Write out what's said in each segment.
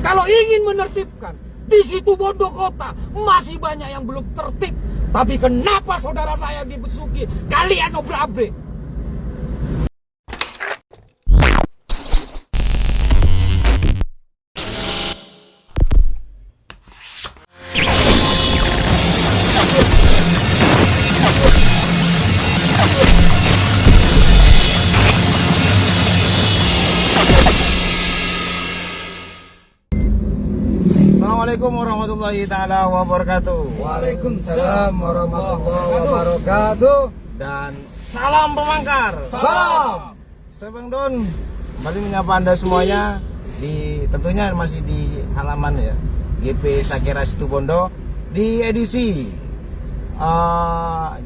Kalau ingin menertibkan, di situ Bondo kota masih banyak yang belum tertib. Tapi kenapa saudara saya di Besuki kalian obrak-abrik? Assalamualaikum warahmatullahi taala wabarakatuh. Waalaikumsalam warahmatullahi wabarakatuh. Dan salam pemangkar. Salam. Saya Bang Don kembali menyapa Anda semuanya tentunya masih di halaman ya GP Sakira Situbondo di edisi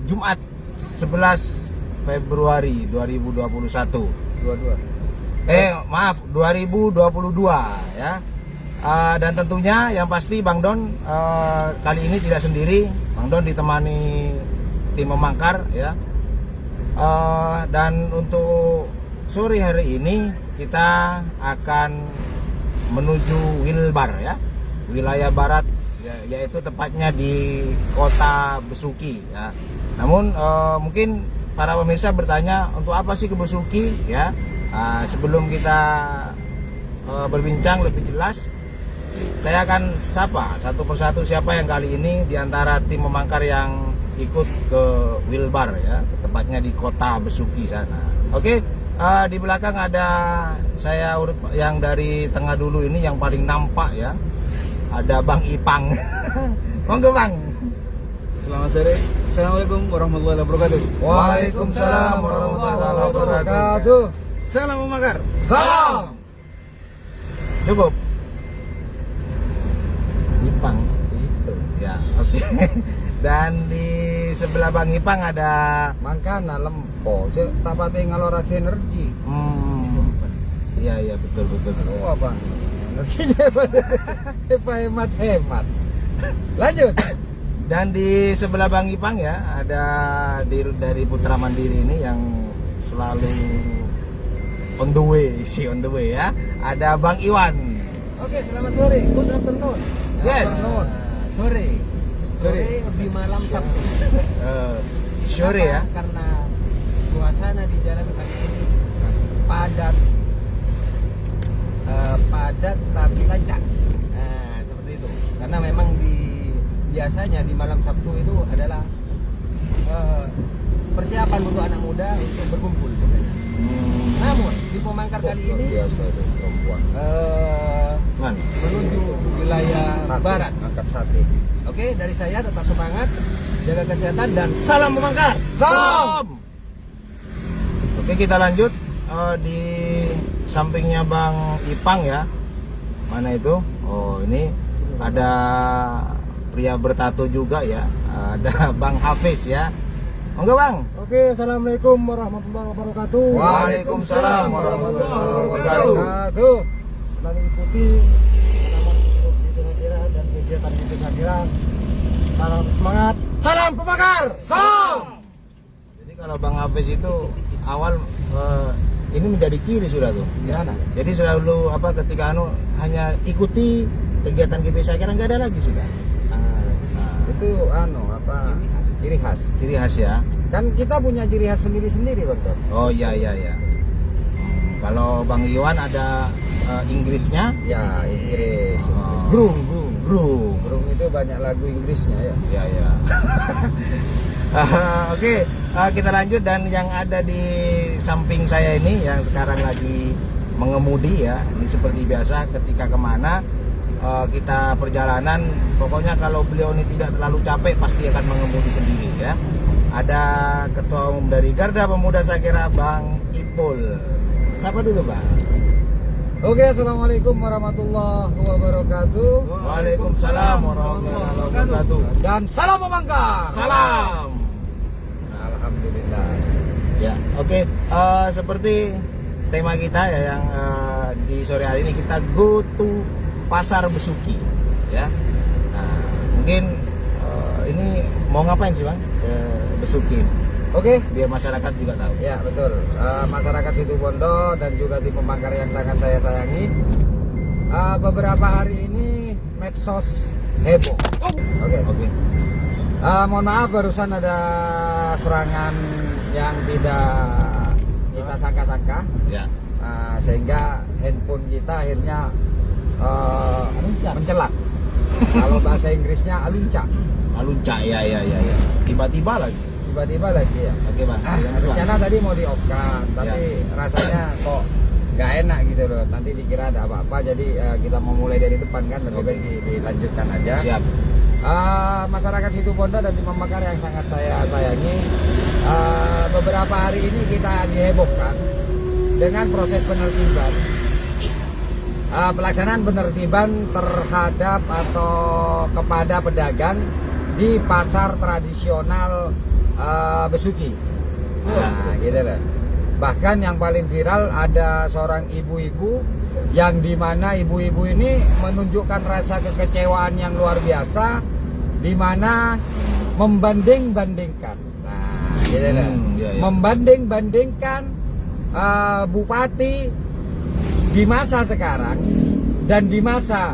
Jumat 11 Februari 2021. 2022 ya. Dan tentunya yang pasti Bang Don kali ini tidak sendiri. Bang Don ditemani tim memangkar ya. Dan untuk sore hari ini kita akan menuju Wilbar ya, wilayah barat ya, yaitu tepatnya di kota Besuki ya. Namun mungkin para pemirsa bertanya untuk apa sih ke Besuki ya. Sebelum kita berbincang lebih jelas, saya akan sapa satu persatu siapa yang kali ini diantara tim memangkar yang ikut ke Wilbar ya, tepatnya di kota Besuki sana. Oke, di belakang ada saya urut yang dari tengah dulu ini yang paling nampak ya, ada Bang Ipang. Monggo Bang. Selamat sore. Assalamualaikum warahmatullahi wabarakatuh. Waalaikumsalam warahmatullahi wabarakatuh. Salam memangkar. Salam. Cukup. Ipang itu ya, oke. Dan di sebelah Bang Ipang ada Mangkana lempo, tapate ngalor energi. Iya betul. Oh apa? Energinya hemat. Lanjut. Dan di sebelah Bang Ipang ya ada dari Putra Mandiri ini yang selalu on the way ya. Ada Bang Iwan. Oke, selamat sore. Good afternoon. Yes. Sore di malam Sabtu. Sore ya. Karena suasana di jalan kali ini padat tapi lancar. Nah, seperti itu. Karena memang biasanya di malam Sabtu itu adalah persiapan untuk anak muda untuk berkumpul biasanya. Namun di Pemangkar kali ini biasa itu perempuan. Menuju wilayah barat. Angkat sate. Oke, dari saya tetap semangat, jaga kesehatan dan Salam memangkar. Salam. Oke, kita lanjut di sampingnya Bang Ipang ya. Mana itu? Oh, ini ada pria bertato juga ya. Ada Bang Hafiz ya. Monggo Bang. Oke, assalamualaikum warahmatullahi wabarakatuh. Waalaikumsalam warahmatullahi wabarakatuh. Selalu ikuti pengalaman hidup di Sakira dan kegiatan di Sakira. Salam semangat. Salam pemangkar. Salam. Jadi kalau Bang Hafiz itu awal ini menjadi ciri sudah tuh. Gimana? Jadi selalu ketika hanya ikuti kegiatan GP Sakira, nggak ada lagi sudah. Itu ciri khas. Ciri khas ya. Kan kita punya ciri khas sendiri-sendiri, Bang Don. Oh iya. Kalau Bang Iwan ada Inggrisnya. Ya, Inggris. Oh. Burung itu banyak lagu Inggrisnya ya. Iya. Oke, kita lanjut. Dan yang ada di samping saya ini yang sekarang lagi mengemudi ya. Ini seperti biasa ketika kemana kita perjalanan, pokoknya kalau beliau ini tidak terlalu capek pasti akan mengemudi sendiri ya. Ada ketua umum dari Garda Pemuda Sakira, Bang Ipul. Siapa dulu Bang? Oke, assalamualaikum warahmatullahi wabarakatuh. Waalaikumsalam warahmatullahi wabarakatuh. Dan salam memangkar. Salam. Alhamdulillah. Ya, oke. Seperti tema kita ya yang di sore hari ini kita go to Pasar Besuki ya. Nah, mungkin ini mau ngapain sih Bang ke Besuki ini? Oke, Biar masyarakat juga tahu. ya betul. Masyarakat Situbondo dan juga tim pemangkar yang sangat saya sayangi, beberapa hari ini medsos heboh. Oke. Oke. Mohon maaf barusan ada serangan yang tidak kita sangka-sangka, Ya. sehingga handphone kita akhirnya mencelat. Kalau bahasa Inggrisnya aluncak. Alunca, ya. Tiba-tiba lagi. Tiba-tiba lagi ya. Oke bang. Rencana tadi mau di off kan, tapi rasanya kok nggak enak gitu loh. Nanti dikira ada apa-apa, jadi kita mau mulai dari depan kan, lebih baik dilanjutkan aja. Siap. Masyarakat Situbondo dan Imam Bakar yang sangat saya sayangi, beberapa hari ini kita dihebohkan dengan proses penertiban, pelaksanaan penertiban terhadap atau kepada pedagang di pasar tradisional Besuki. Nah, gitu loh. Bahkan yang paling viral ada seorang ibu-ibu yang dimana ibu-ibu ini menunjukkan rasa kekecewaan yang luar biasa, dimana membanding-bandingkan. Nah, gitu loh. Membanding-bandingkan bupati di masa sekarang dan di masa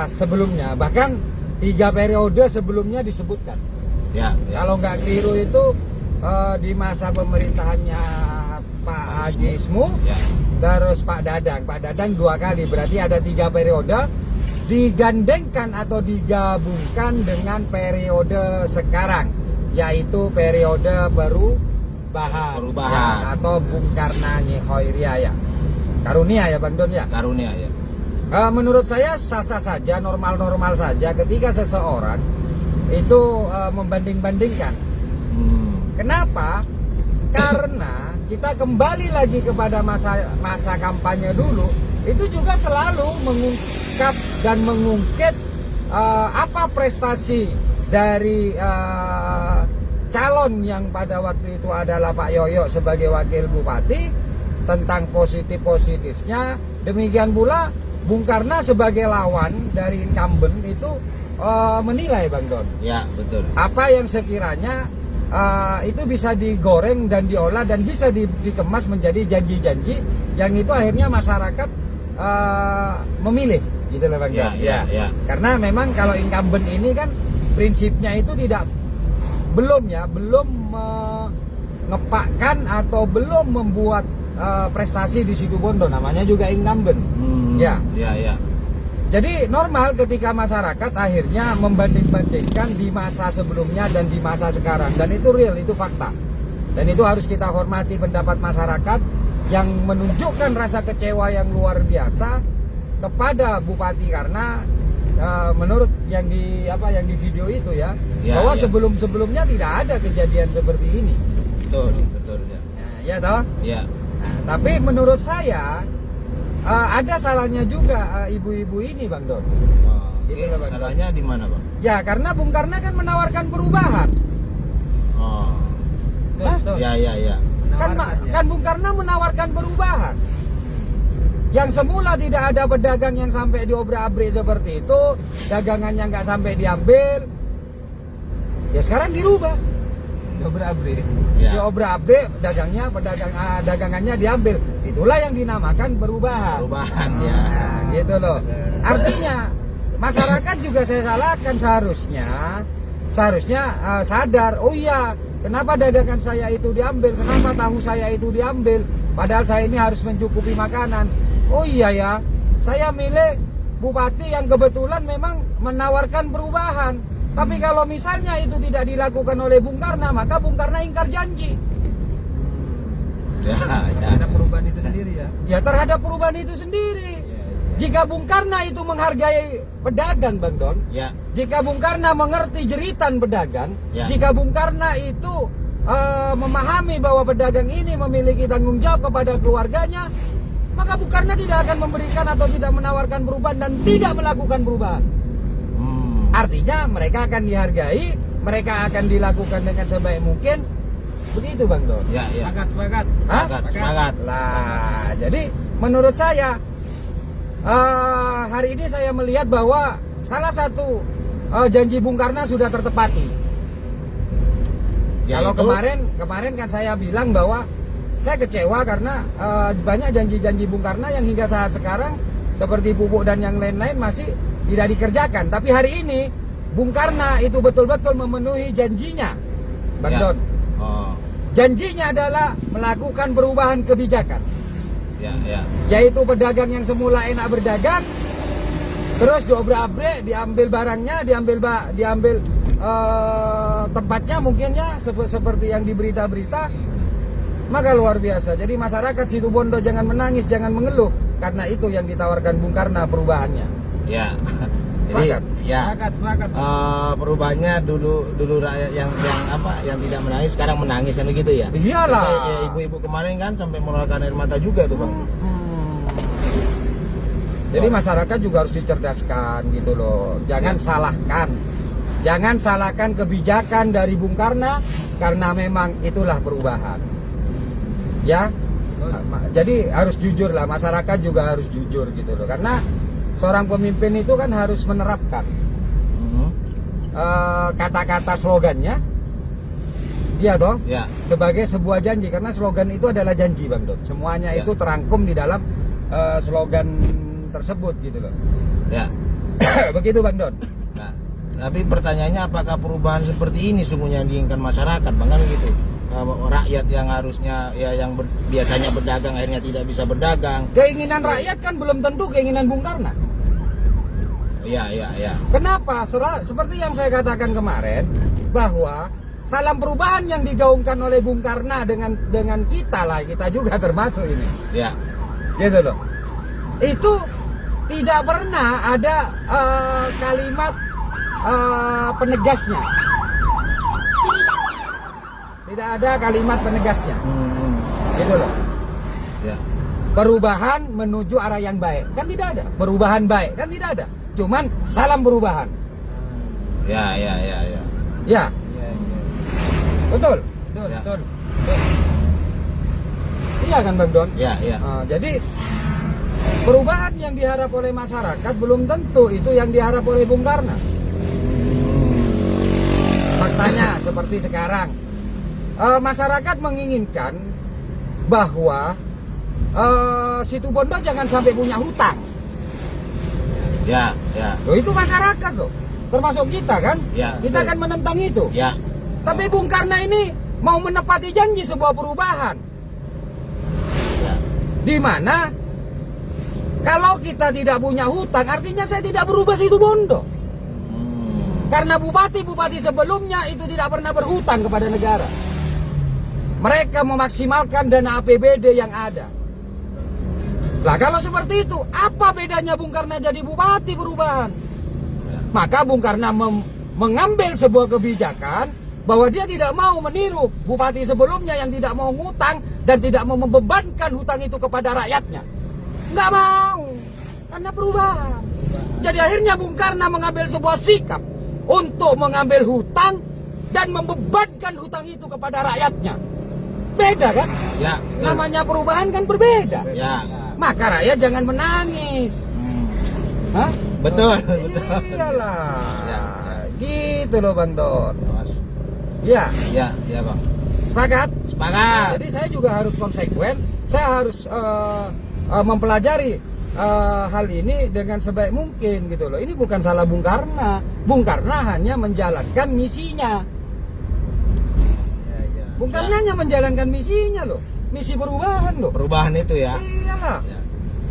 sebelumnya, bahkan 3 periode sebelumnya disebutkan. Ya. Kalau nggak keliru itu di masa pemerintahannya Pak Haji Ismu, Ya. terus Pak Dadang 2 kali, berarti ada 3 periode digandengkan atau digabungkan dengan periode sekarang, yaitu periode perubahan ya, atau Bung Karna Nyihoiria ya, Karunia ya Bang Don ya. Karunia ya. Menurut saya sah-sah saja, normal-normal saja ketika seseorang itu membanding-bandingkan. Kenapa? Karena kita kembali lagi kepada masa kampanye dulu, itu juga selalu mengungkap dan mengungkit apa prestasi dari calon yang pada waktu itu adalah Pak Yoyo sebagai wakil bupati, tentang positif-positifnya. Demikian pula Bung Karna sebagai lawan dari incumbent itu menilai Bang Don. Ya, betul. Apa yang sekiranya itu bisa digoreng dan diolah dan bisa dikemas menjadi janji-janji yang itu akhirnya masyarakat memilih, gitu loh Bang Don. Ya. Karena memang kalau incumbent ini kan prinsipnya itu belum mengepakkan atau belum membuat prestasi di Situbondo, namanya juga incumbent. Ya. Jadi normal ketika masyarakat akhirnya membanding-bandingkan di masa sebelumnya dan di masa sekarang, dan itu real, itu fakta. Dan itu harus kita hormati pendapat masyarakat yang menunjukkan rasa kecewa yang luar biasa kepada bupati, karena menurut yang di video itu ya, bahwa sebelum-sebelumnya tidak ada kejadian seperti ini. Betul ya. Ya toh? Ya. Nah, tapi menurut saya ada salahnya juga ibu-ibu ini Bang Don. Gitu Bang. Salahnya di mana Bang? Ya karena Bung Karna kan menawarkan perubahan. Betul. Ya. Kan Bung Karna menawarkan perubahan. Yang semula tidak ada pedagang yang sampai diobrak-abrik seperti itu, dagangannya nggak sampai diambil. Ya sekarang dirubah. Diobrak-abrik. Ya. Diobrak-abrik, dagangannya diambil. Itulah yang dinamakan perubahan. Perubahan ya. Nah, gitu loh. Artinya masyarakat juga saya salahkan, seharusnya sadar, oh iya, kenapa dagangan saya itu diambil, kenapa tahu saya itu diambil, padahal saya ini harus mencukupi makanan. Oh iya ya, saya milih bupati yang kebetulan memang menawarkan perubahan. Tapi kalau misalnya itu tidak dilakukan oleh Bung Karna, maka Bung Karna ingkar janji. Ya. Ada perubahan itu sendiri ya. Ya terhadap perubahan itu sendiri. Jika Bung Karna itu menghargai pedagang Bang Don, Ya. jika Bung Karna mengerti jeritan pedagang, Ya. jika Bung Karna itu memahami bahwa pedagang ini memiliki tanggung jawab kepada keluarganya, maka Bung Karna tidak akan memberikan atau tidak menawarkan perubahan dan tidak melakukan perubahan. Artinya mereka akan dihargai, mereka akan dilakukan dengan sebaik mungkin. Begitu Bang Don. Ya. Semangat. Hah? Semangat. Lah, jadi menurut saya hari ini saya melihat bahwa salah satu janji Bung Karna sudah tertepati. Kalau kemarin kan saya bilang bahwa saya kecewa karena banyak janji-janji Bung Karna yang hingga saat sekarang seperti pupuk dan yang lain-lain masih tidak dikerjakan. Tapi hari ini Bung Karno itu betul-betul memenuhi janjinya, Bang Ya. Don. Oh, Janjinya adalah melakukan perubahan kebijakan, ya. yaitu pedagang yang semula enak berdagang, terus diobrak-abrik, diambil barangnya, diambil tempatnya mungkin ya seperti yang di berita-berita. Maka luar biasa. Jadi masyarakat Situbondo jangan menangis, jangan mengeluh, karena itu yang ditawarkan Bung Karno perubahannya. Ya. Jadi Sepakat? ya Sepakat. perubahannya dulu rakyat yang tidak menangis sekarang menangis kan gitu ya. Iyalah. Kayak ya, ibu-ibu kemarin kan sampai mengeluarkan air mata juga tuh, Bang. Jadi masyarakat juga harus dicerdaskan gitu loh. Jangan salahkan. Jangan salahkan kebijakan dari Bung Karno, karena memang itulah perubahan. Ya. Jadi harus jujur lah, masyarakat juga harus jujur gitu loh. Karena seorang pemimpin itu kan harus menerapkan kata-kata slogannya, iya toh, Ya. sebagai sebuah janji. Karena slogan itu adalah janji, Bang Don. Semuanya Ya. itu terangkum di dalam slogan tersebut gitu loh. Ya. Begitu, Bang Don. Nah, tapi pertanyaannya apakah perubahan seperti ini sungguhnya yang diinginkan masyarakat, Bang, kan gitu. Rakyat yang harusnya ya yang biasanya berdagang akhirnya tidak bisa berdagang. Keinginan rakyat kan belum tentu keinginan Bung Karno. Iya. Kenapa? Seperti yang saya katakan kemarin, bahwa salam perubahan yang digaungkan oleh Bung Karno dengan kita lah, kita juga termasuk ini. Ya. Gitu loh. Itu tidak pernah ada kalimat penegasnya. Tidak ada kalimat penegasnya. Gitu loh. Ya. Perubahan menuju arah yang baik kan tidak ada. Perubahan baik kan tidak ada. Cuman salam perubahan. Ya. Ya, Iya. betul. Ya. Betul. Iya kan, Bang Don? Ya. Jadi perubahan yang diharap oleh masyarakat belum tentu itu yang diharap oleh Bung Karno. Faktanya seperti sekarang, masyarakat menginginkan bahwa Situbondo jangan sampai punya hutang. Ya. Loh, itu masyarakat loh, termasuk kita kan? Ya, Kita betul. kan menentang itu. Ya. Tapi Bung Karno ini mau menepati janji sebuah perubahan, Ya. di mana kalau kita tidak punya hutang, artinya saya tidak berubah Situbondo. Karena bupati-bupati sebelumnya itu tidak pernah berhutang kepada negara. Mereka memaksimalkan dana APBD yang ada. Lah kalau seperti itu, apa bedanya Bung Karno jadi bupati perubahan? Maka Bung Karno mengambil sebuah kebijakan bahwa dia tidak mau meniru bupati sebelumnya yang tidak mau ngutang dan tidak mau membebankan hutang itu kepada rakyatnya. Nggak mau, karena perubahan. Jadi akhirnya Bung Karno mengambil sebuah sikap untuk mengambil hutang dan membebankan hutang itu kepada rakyatnya. Beda kan? Ya. Namanya perubahan kan berbeda. Ya. Maka rakyat jangan menangis. Hah? Betul. Iyalah. Ya. Gitu loh, Bang Don. Ya, Ya, Bang. sepakat? Sepakat. Jadi saya juga harus konsekuen. Saya harus mempelajari hal ini dengan sebaik mungkin gitu loh. Ini bukan salah Bung Karno. Bung Karno hanya menjalankan misinya. Bung Karno hanya menjalankan misinya loh. Misi perubahan loh. Perubahan itu ya. Iyalah. Ya.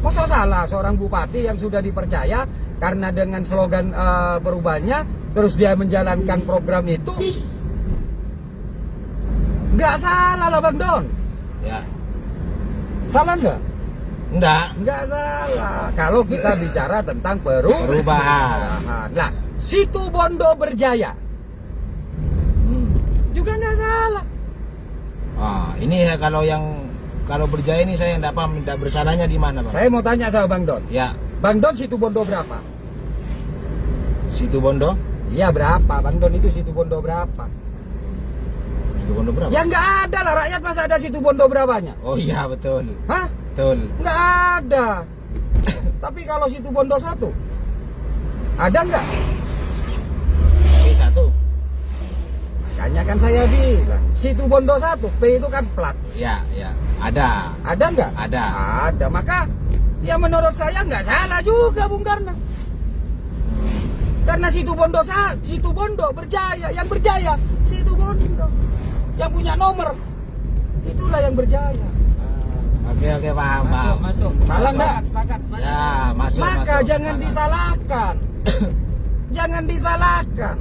Masa salah seorang bupati yang sudah dipercaya karena dengan slogan perubahannya, terus dia menjalankan program itu, nggak salah lah, Bang Don. Ya. Salah nggak? Enggak. Nggak salah. Kalau kita bicara tentang perubahan. Nah, Situbondo berjaya juga nggak salah. Ini ya kalau berjaya ini saya nggak paham, tidak bersalahnya di mana, Bang? Saya mau tanya sama Bang Don. Ya. Bang Don Situbondo berapa? Situbondo? Iya berapa? Bang Don itu Situbondo berapa? Situbondo berapa? Ya nggak ada lah, rakyat masa ada Situbondo berapanya? Oh iya, betul. Hah? Betul. Nggak ada. Tapi kalau Situbondo 1 ada nggak? P1. Makanya kan saya bilang Situbondo 1, P itu kan plat. Ya. Ada. Ada nggak? Ada. Ada. Maka Ya menurut saya nggak salah juga Bung Karno. Karena situ Bondo berjaya, yang berjaya situ Bondo, yang punya nomor itulah yang berjaya. Oke, paham. Masuk. Salah nggak? Sepakat. Ya, masuk. Maka masuk. jangan disalahkan. Jangan disalahkan.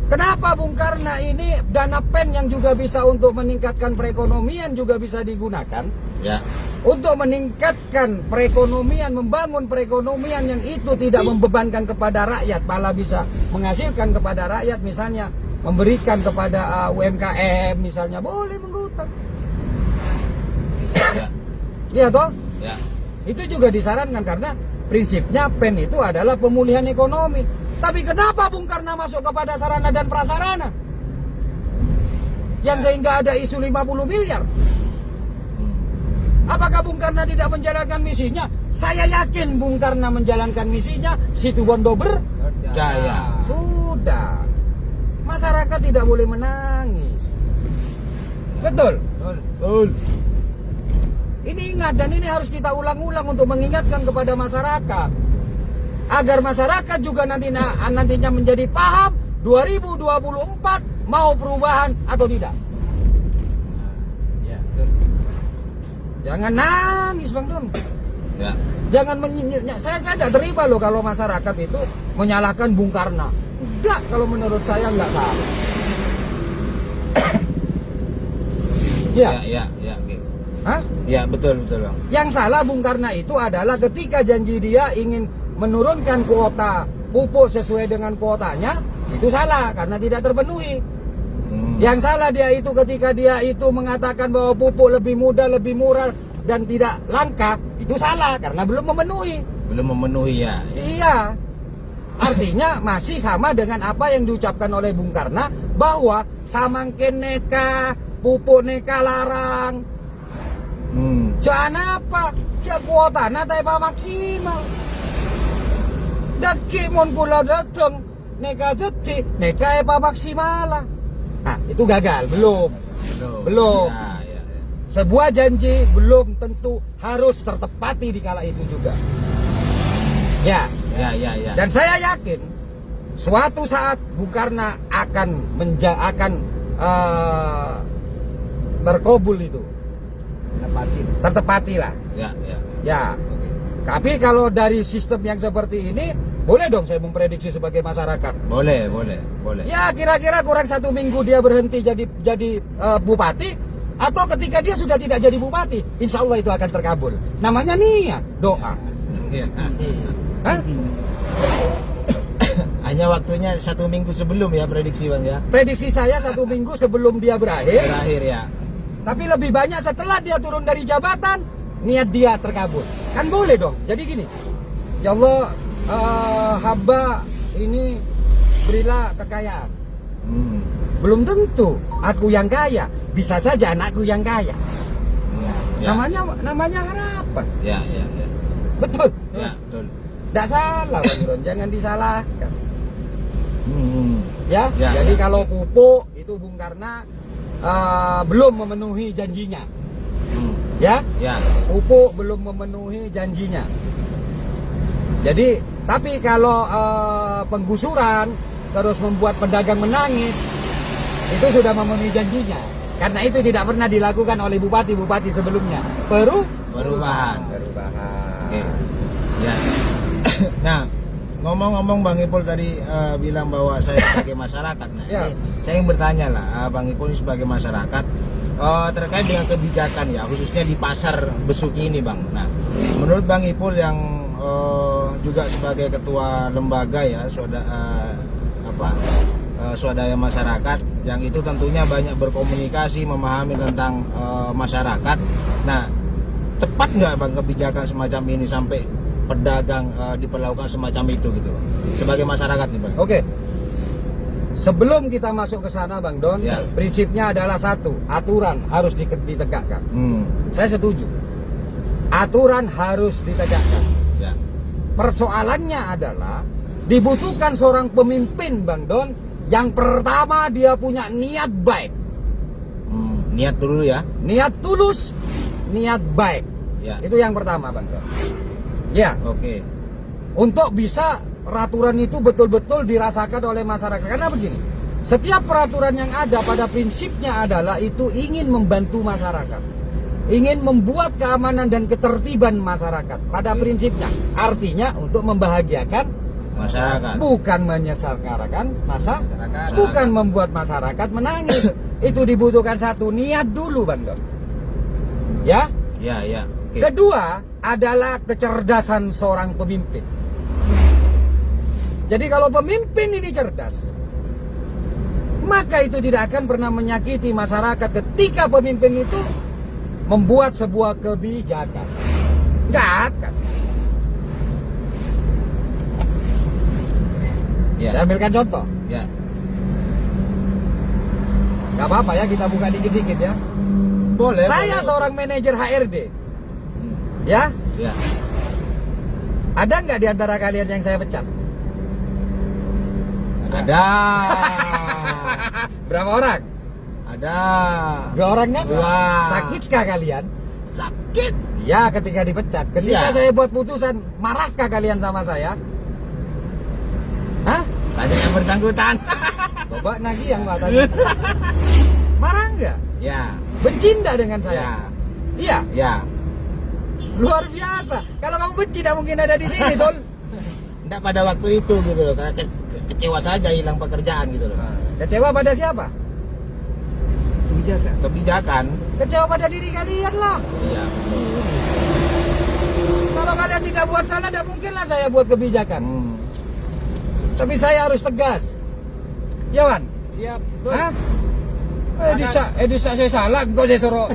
Kenapa Bung Karno ini dana PEN yang juga bisa untuk meningkatkan perekonomian juga bisa digunakan? Ya. Untuk meningkatkan perekonomian, membangun perekonomian yang itu tidak membebankan kepada rakyat, malah bisa menghasilkan kepada rakyat, misalnya memberikan kepada UMKM misalnya, boleh menghutang. Ya. Iya toh? Ya. Itu juga disarankan karena prinsipnya PEN itu adalah pemulihan ekonomi. Tapi kenapa Bung Karno masuk kepada sarana dan prasarana? Yang sehingga ada isu 50 miliar. Apakah Bung Karno tidak menjalankan misinya? Saya yakin Bung Karno menjalankan misinya, situ Bondo Jaya. Sudah. Masyarakat tidak boleh menangis. Betul? Betul. Ini ingat, dan ini harus kita ulang-ulang untuk mengingatkan kepada masyarakat. Agar masyarakat juga nantinya menjadi paham 2024 mau perubahan atau tidak. Ya, betul. Jangan nangis Bang Don. Ya. Jangan saya tidak terima loh kalau masyarakat itu menyalahkan Bung Karno. Enggak, kalau menurut saya enggak salah. Ya. Ya, oke. Hah? Ya, betul, Bang. Yang salah Bung Karno itu adalah ketika janji dia ingin menurunkan kuota pupuk sesuai dengan kuotanya, itu salah karena tidak terpenuhi. Yang salah dia itu ketika dia itu mengatakan bahwa pupuk lebih mudah, lebih murah dan tidak langka, itu salah karena belum memenuhi. Belum memenuhi ya. Iya. Artinya masih sama dengan apa yang diucapkan oleh Bung Karno bahwa samangkin neka, pupuk neka larang. Jangan apa? Jangan kuotanya tapi maksimal. Daki mon kula dateng neka jadi neka apa maksimal. Nah, itu gagal, belum. Ya. Sebuah janji belum tentu harus tertepati di kala itu juga. Ya. Dan saya yakin suatu saat Bung Karno akan terkabul itu. Tertepati lah. Ya. Oke. Tapi kalau dari sistem yang seperti ini, boleh dong saya memprediksi sebagai masyarakat. Boleh. Ya kira-kira kurang 1 minggu dia berhenti jadi bupati, atau ketika dia sudah tidak jadi bupati, insya Allah itu akan terkabul. Namanya niat, doa. Ya. Hah? Hanya waktunya 1 minggu sebelum ya prediksi Bang ya. Prediksi saya 1 minggu sebelum dia berakhir. Terakhir ya. Tapi lebih banyak setelah dia turun dari jabatan, niat dia terkabul. Kan boleh dong. Jadi gini, ya Allah, hamba ini berilah kekayaan. Belum tentu aku yang kaya, bisa saja anakku yang kaya. Ya. Namanya harapan. Ya. Betul. Ya, betul. Tidak salah Bang Don, jangan disalahkan. Ya, Ya, jadi ya, kalau pupuk itu Bung Karno belum memenuhi janjinya. Ya, pupuk belum memenuhi janjinya. Jadi, tapi kalau penggusuran terus membuat pedagang menangis, itu sudah memenuhi janjinya. Karena itu tidak pernah dilakukan oleh bupati-bupati sebelumnya. Perubahan. Oke. Ya. Nah, ngomong-ngomong Bang Ipul tadi bilang bahwa saya sebagai masyarakat. Nah, Ya. ini saya ingin bertanya lah, Bang Ipul ini sebagai masyarakat terkait dengan kebijakan ya, khususnya di pasar Besuki ini, Bang. Nah, menurut Bang Ipul yang juga sebagai ketua lembaga ya, swadaya masyarakat, yang itu tentunya banyak berkomunikasi, memahami tentang masyarakat. Nah, tepat nggak Bang kebijakan semacam ini sampai pedagang diperlakukan semacam itu gitu Bang, sebagai masyarakat nih Bang? Oke. Sebelum kita masuk ke sana Bang Don, Ya. prinsipnya adalah satu, aturan harus ditegakkan. Saya setuju. Aturan harus ditegakkan. Ya. Persoalannya adalah dibutuhkan seorang pemimpin Bang Don yang pertama dia punya niat baik. Niat dulu ya. Niat tulus, niat baik. Ya. Itu yang pertama, Bang Don. Ya. Oke. Untuk bisa peraturan itu betul-betul dirasakan oleh masyarakat. Karena begini, setiap peraturan yang ada pada prinsipnya adalah itu ingin membantu masyarakat, ingin membuat keamanan dan ketertiban masyarakat pada prinsipnya. Artinya untuk membahagiakan Masyarakat. bukan menyengsarakan Masyarakat. bukan membuat masyarakat menangis. Itu dibutuhkan satu niat dulu, Bang Don. Ya. Ya, ya. Oke. Kedua adalah kecerdasan seorang pemimpin. Jadi kalau pemimpin ini cerdas, maka itu tidak akan pernah menyakiti masyarakat ketika pemimpin itu membuat sebuah kebijakan. Nggak akan. Ya. Saya ambilkan contoh. Ya. Nggak apa-apa ya, kita buka dikit-dikit ya. Boleh. Saya boleh. seorang manajer HRD. Ya, Ya. ada nggak di antara kalian yang saya pecat? Ada. Berapa orang? Ada. Dua orang kan? Dua. Sakitkah kalian? Sakit. Ya, ketika dipecat. Ketika Iya. saya buat putusan, marahkah kalian sama saya? Hah? Tanya yang bersangkutan. Coba nagi yang Pak tadi. Marah nggak? Ya. Benci nggak dengan saya? Ya. Iya, Ya. luar biasa. Kalau kamu benci, tidak mungkin ada di sini, Tol. Enggak pada waktu itu gitu loh, karena kecewa saja hilang pekerjaan gitu loh. Kecewa pada siapa? Kebijakan. Kecewa pada diri kalian lah. Iya. Kalau kalian tidak buat salah, tidak mungkinlah saya buat kebijakan. Hmm. Tapi saya harus tegas. Ya, Wan? Siap. Hah? Disa saya salah, kok saya suruh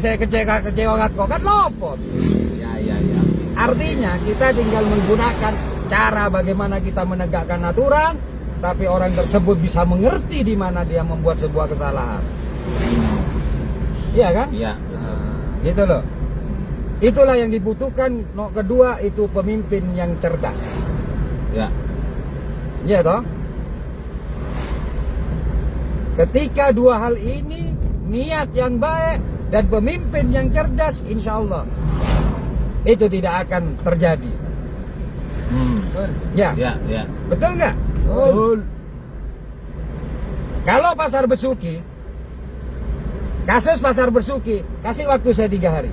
saya kecewa kok kan lopot. Ya, ya, ya. Artinya kita tinggal menggunakan cara bagaimana kita menegakkan aturan, tapi orang tersebut bisa mengerti di mana dia membuat sebuah kesalahan. Iya kan? Iya. Gitu loh. Itulah yang dibutuhkan. Kedua itu pemimpin yang cerdas. Ya. Iya toh? Ketika dua hal ini, niat yang baik dan pemimpin yang cerdas, insya Allah itu tidak akan terjadi. Hmm. Ya, Ya, ya. betul nggak? Betul. Kalau pasar Besuki, kasus pasar Besuki, kasih waktu saya 3 hari.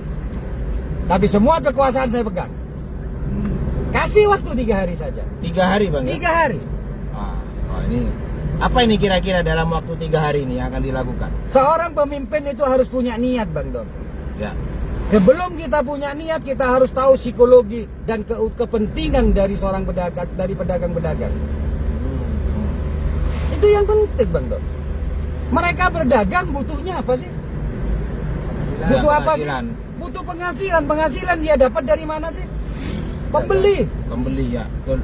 Tapi semua kekuasaan saya pegang. Kasih waktu 3 hari saja. 3 hari bang. 3 hari. Oh, ini apa ini kira-kira dalam waktu 3 hari ini yang akan dilakukan? Seorang pemimpin itu harus punya niat, Bang Don. Ya. Sebelum kita punya niat, kita harus tahu psikologi dan kepentingan dari seorang pedagang, dari pedagang-pedagang. Itu yang penting, Bang Don. Mereka berdagang butuhnya apa sih? Butuh apa sih? Penghasilan. Butuh penghasilan. Penghasilan dia dapat dari mana sih? Pembeli. Pembeli ya. Betul.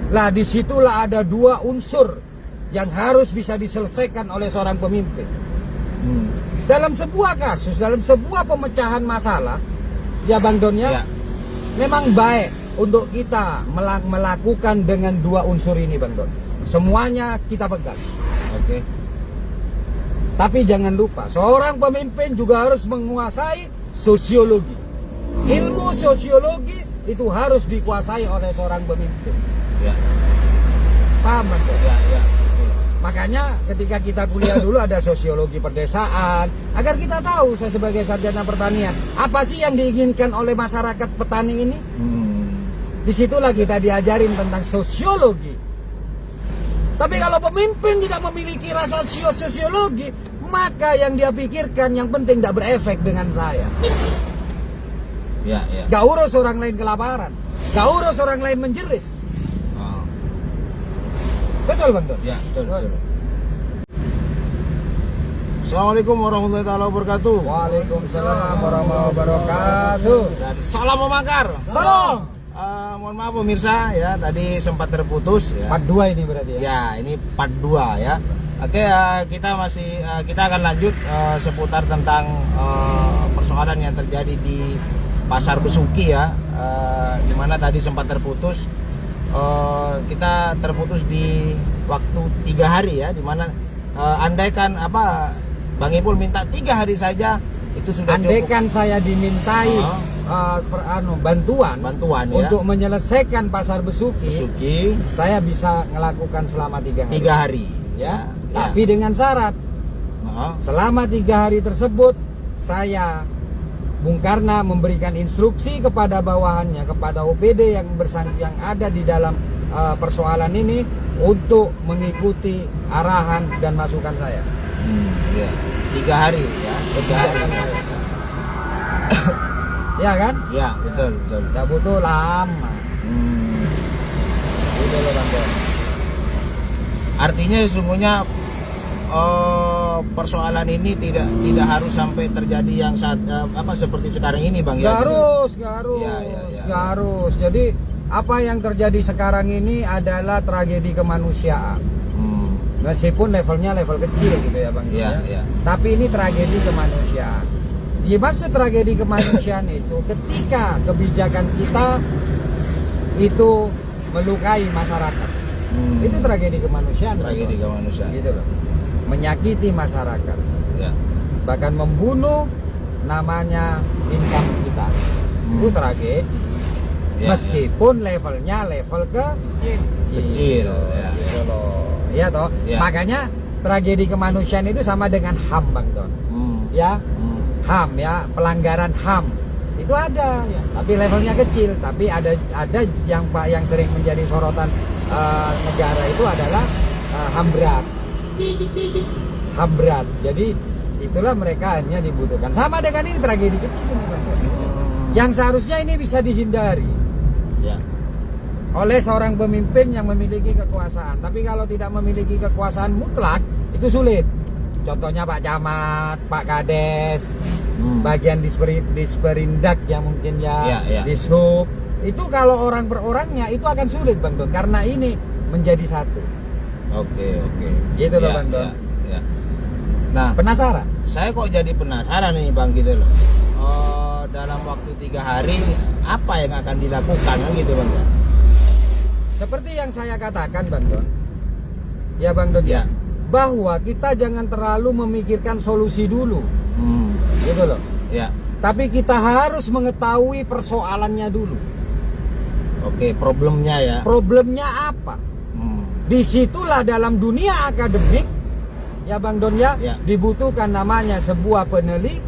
Lah disitulah ada 2 unsur yang harus bisa diselesaikan oleh seorang pemimpin. Hmm. Dalam sebuah kasus, dalam sebuah pemecahan masalah, ya Bang Don ya, Ya. memang baik untuk kita melakukan dengan 2 unsur ini, Bang Don. Semuanya kita pegang. Oke. Tapi jangan lupa, seorang pemimpin juga harus menguasai sosiologi. Ilmu sosiologi itu harus dikuasai oleh seorang pemimpin. Ya. Paham, Bang Don? Ya, ya. Betul. Makanya ketika kita kuliah dulu ada sosiologi pedesaan, agar kita tahu, saya sebagai sarjana pertanian, apa sih yang diinginkan oleh masyarakat petani ini. Disitulah kita diajarin tentang sosiologi. Tapi kalau pemimpin tidak memiliki rasa sosiologi, maka yang dia pikirkan yang penting tidak berefek dengan saya. Ya, ya. Gak urus orang lain kelaparan, gak urus orang lain menjerit. Oh. Betul, Bang Don? Ya, betul, betul. Assalamualaikum warahmatullahi wabarakatuh. Waalaikumsalam warahmatullahi wabarakatuh. Dan salam memakar. Salam. Mohon maaf pemirsa ya, tadi sempat terputus ya. Part 2 ini berarti ya? Ya, ini part 2 ya. Oke, kita akan lanjut seputar tentang persoalan yang terjadi di Pasar Besuki ya. Di mana tadi sempat terputus. Kita terputus di waktu 3 hari ya, di mana andaikan Bang Ipul minta 3 hari saja Itu sudah Andaikan saya dimintai bantuan ya. untuk menyelesaikan pasar Besuki, saya bisa melakukan selama 3 hari. 3 hari. Ya. Tapi dengan syarat selama 3 hari tersebut saya Bung Karna memberikan instruksi kepada bawahannya, kepada OPD yang ada di dalam persoalan ini untuk mengikuti arahan dan masukan saya. Ya. 3 hari ya. 3 hari. Ya kan? Ya, betul. Tidak butuh lama. Gitu loh Bang Don. Artinya sesungguhnya persoalan ini tidak harus sampai terjadi yang seperti sekarang ini, Bang. Nggak harus. Jadi apa yang terjadi sekarang ini adalah tragedi kemanusiaan. Meskipun levelnya level kecil gitu ya Bang. Tapi ini tragedi kemanusiaan. Maksud tragedi kemanusiaan itu ketika kebijakan kita itu melukai masyarakat. Itu tragedi kemanusiaan. Tragedi kemanusiaan. Gitu loh. Menyakiti masyarakat. Ya. Bahkan membunuh namanya income kita. Itu tragedi. Meskipun levelnya level kecil. Ya. Gitu loh. Iya toh. Ya. Makanya tragedi kemanusiaan itu sama dengan HAM Bang Don. Ya. HAM ya, pelanggaran HAM itu ada ya, tapi levelnya kecil. Tapi ada yang sering menjadi sorotan negara itu adalah HAM berat. Jadi itulah mereka hanya dibutuhkan. Sama dengan ini tragedi kecil ini, yang seharusnya ini bisa dihindari oleh seorang pemimpin yang memiliki kekuasaan. Tapi kalau tidak memiliki kekuasaan mutlak itu sulit. Contohnya Pak Camat, Pak Kades, bagian disperindak yang mungkin dishub. Itu kalau orang per orangnya itu akan sulit Bang Don, karena ini menjadi satu. Oke. Gitu loh Bang Don. Nah, penasaran? Saya kok jadi penasaran nih Bang gitu loh. Dalam waktu 3 hari apa yang akan dilakukan gitu Bang ya? Seperti yang saya katakan Bang Don. Ya Bang Don ya. Bahwa kita jangan terlalu memikirkan solusi dulu. Gitu loh. Ya. Tapi kita harus mengetahui persoalannya dulu. Oke, problemnya ya. Problemnya apa? Disitulah dalam dunia akademik ya Bang Don ya, dibutuhkan namanya sebuah penelitian.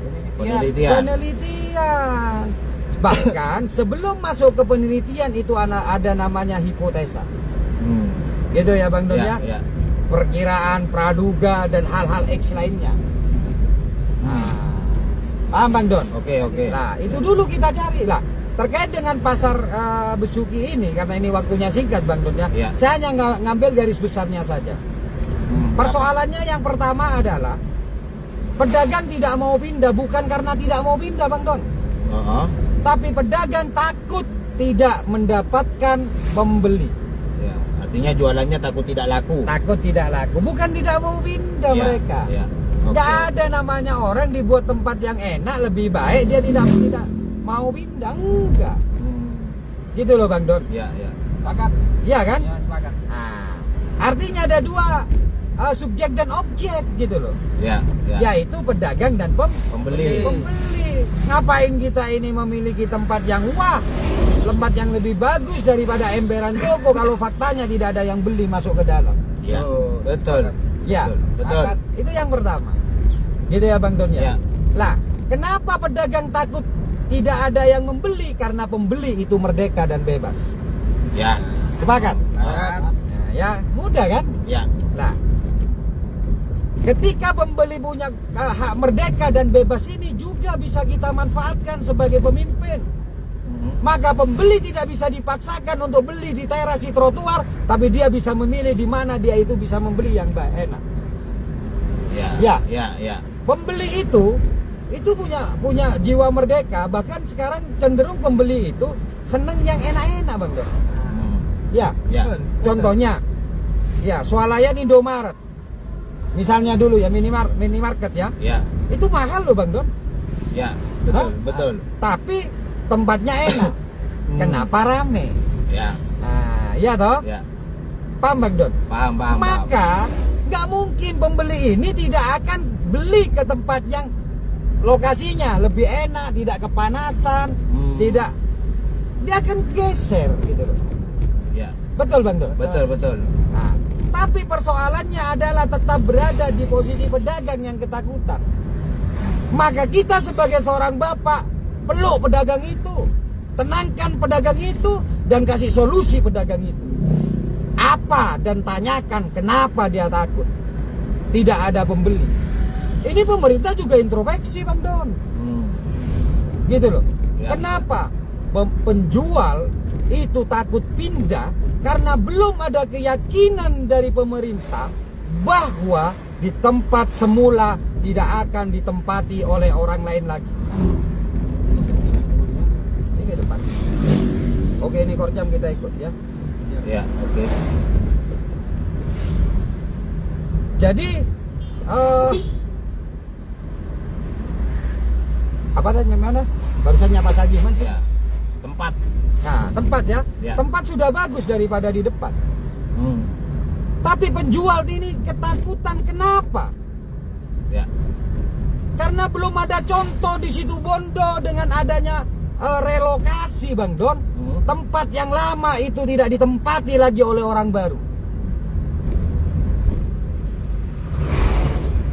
Bahkan sebelum masuk ke penelitian itu ada namanya hipotesa. Gitu ya Bang Don ya. Perkiraan, praduga dan hal-hal X lainnya. Paham Bang Don? Oke. Nah, itu dulu kita cari lah. Terkait dengan pasar Besuki ini, karena ini waktunya singkat Bang Don ya. Saya hanya ngambil garis besarnya saja. Persoalannya yang pertama adalah pedagang tidak mau pindah bukan karena tidak mau pindah Bang Don. Tapi pedagang takut tidak mendapatkan pembeli. Ya, artinya jualannya takut tidak laku. Bukan tidak mau pindah mereka. Nggak ada namanya orang dibuat tempat yang enak lebih baik dia tidak mau pindah, enggak. Gitu loh Bang Don. Sepakat. Iya kan? Ya, sepakat. Artinya ada dua subjek dan objek gitu loh. Yaitu pedagang dan pembeli. Ngapain kita ini memiliki tempat yang tempat yang lebih bagus daripada emperan toko kalau faktanya tidak ada yang beli masuk ke dalam. Betul. Betul. Itu yang pertama. Gitu ya Bang Don ya. Lah, kenapa pedagang takut tidak ada yang membeli? Karena pembeli itu merdeka dan bebas. Sepakat? Nah, ya, mudah kan? Nah, ketika pembeli punya hak merdeka dan bebas ini juga bisa kita manfaatkan sebagai pemimpin. Maka pembeli tidak bisa dipaksakan untuk beli di teras, di trotoar, tapi dia bisa memilih di mana dia itu bisa membeli yang enak. Pembeli itu punya jiwa merdeka, bahkan sekarang cenderung pembeli itu seneng yang enak-enak Bang Don. Contohnya, swalayan Indomaret. Misalnya dulu ya minimarket ya. Itu mahal loh Bang Don. Betul. Tapi tempatnya enak. Kenapa rame? Toh? Paham Bang Don? Paham. Maka nggak mungkin pembeli ini tidak akan beli ke tempat yang lokasinya lebih enak, tidak kepanasan, tidak, dia akan geser gitu loh. Ya. Betul Bang Don? Betul. Nah, tapi persoalannya adalah tetap berada di posisi pedagang yang ketakutan. Maka kita sebagai seorang bapak peluk pedagang itu, tenangkan pedagang itu, dan kasih solusi pedagang itu. Apa, dan tanyakan kenapa dia takut. Tidak ada pembeli. Ini pemerintah juga introspeksi Bang Don. Gitu loh. Ya. Kenapa penjual itu takut pindah? Karena belum ada keyakinan dari pemerintah bahwa di tempat semula tidak akan ditempati oleh orang lain lagi. Ini ke depan. Oke, ini Korjam kita ikut ya. Ya, oke. Jadi apa namanya mana? Barusan nyapa Sagi Mas ya. Tempat. Nah, tempat ya. Ya. Tempat sudah bagus daripada di depan. Tapi penjual ini ketakutan, kenapa? Ya. Karena belum ada contoh di Situbondo dengan adanya relokasi Bang Don. Tempat yang lama itu tidak ditempati lagi oleh orang baru.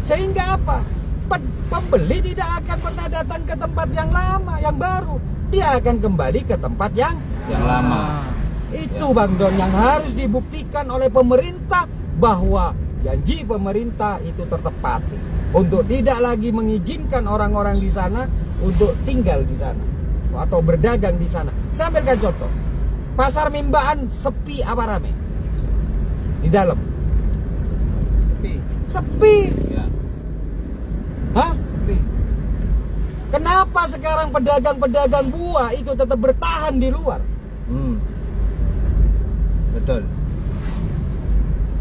Sehingga apa? Pembeli tidak akan pernah datang ke tempat yang lama, yang baru. Dia akan kembali ke tempat yang lama. Itu Bang Don yang harus dibuktikan oleh pemerintah, bahwa janji pemerintah itu tertepati untuk tidak lagi mengizinkan orang-orang di sana untuk tinggal di sana atau berdagang di sana. Saya ambilkan contoh. Pasar Mimbaan sepi apa rame? Di dalam. Sepi. Ya. Hah? Kenapa sekarang pedagang-pedagang buah itu tetap bertahan di luar? Betul.